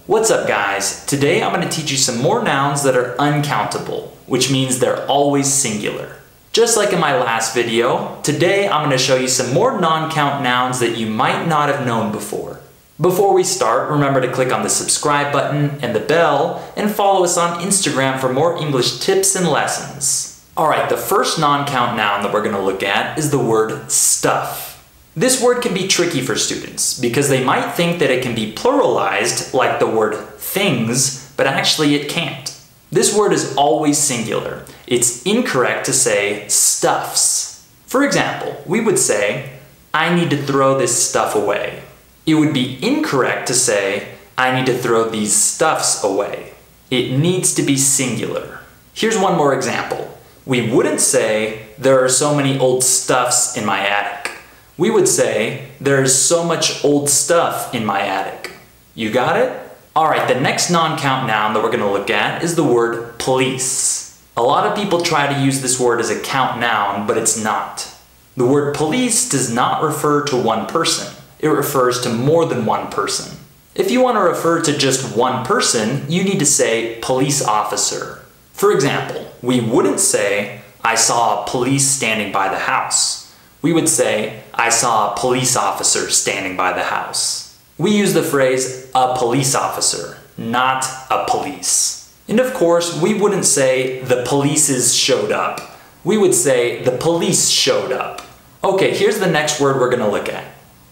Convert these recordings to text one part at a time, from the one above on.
What's up guys? Today I'm going to teach you some more nouns that are uncountable, which means they're always singular. Just like in my last video, today I'm going to show you some more non-count nouns that you might not have known before. Before we start, remember to click on the subscribe button and the bell and follow us on Instagram for more English tips and lessons. Alright, the first non-count noun that we're going to look at is the word stuff. This word can be tricky for students because they might think that it can be pluralized like the word things, but actually it can't. This word is always singular. It's incorrect to say stuffs. For example, we would say, I need to throw this stuff away. It would be incorrect to say, I need to throw these stuffs away. It needs to be singular. Here's one more example. We wouldn't say, there are so many old stuffs in my attic. We would say, there is so much old stuff in my attic. You got it? Alright, the next non-count noun that we're going to look at is the word police. A lot of people try to use this word as a count noun, but it's not. The word police does not refer to one person. It refers to more than one person. If you want to refer to just one person, you need to say police officer. For example, we wouldn't say, I saw a police standing by the house. We would say, I saw a police officer standing by the house. We use the phrase, a police officer, not a police. And of course, we wouldn't say, the polices showed up. We would say, the police showed up. Okay, here's the next word we're going to look at.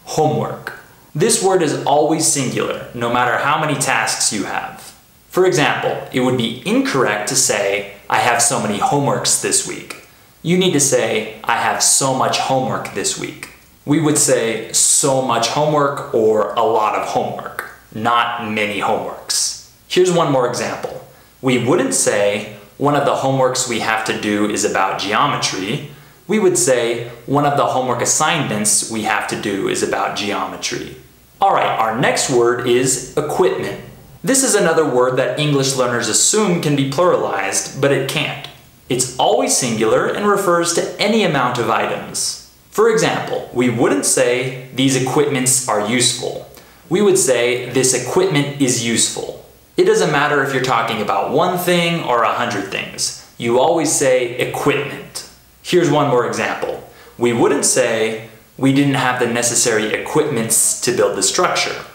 Homework. This word is always singular, no matter how many tasks you have. For example, it would be incorrect to say, I have so many homeworks this week. You need to say, I have so much homework this week. We would say so much homework or a lot of homework, not many homeworks. Here's one more example. We wouldn't say, one of the homeworks we have to do is about geometry. We would say, one of the homework assignments we have to do is about geometry. Alright, our next word is equipment. This is another word that English learners assume can be pluralized, but it can't. It's always singular and refers to any amount of items. For example, we wouldn't say, these equipments are useful. We would say, this equipment is useful. It doesn't matter if you're talking about one thing or 100 things. You always say equipment. Here's one more example. We wouldn't say, we didn't have the necessary equipments to build the structure.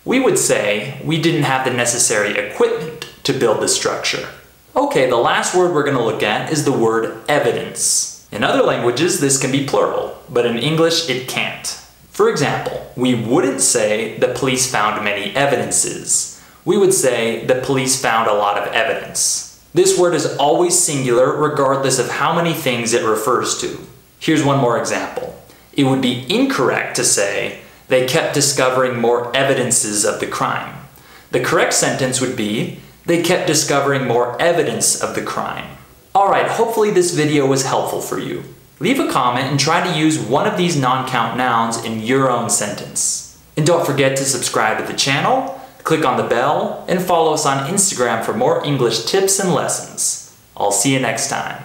We would say, we didn't have the necessary equipment to build the structure. Okay, the last word we're going to look at is the word evidence. In other languages, this can be plural, but in English, it can't. For example, we wouldn't say the police found many evidences. We would say the police found a lot of evidence. This word is always singular regardless of how many things it refers to. Here's one more example. It would be incorrect to say they kept discovering more evidences of the crime. The correct sentence would be they kept discovering more evidence of the crime. Alright, hopefully this video was helpful for you. Leave a comment and try to use one of these non-count nouns in your own sentence. And don't forget to subscribe to the channel, click on the bell, and follow us on Instagram for more English tips and lessons. I'll see you next time.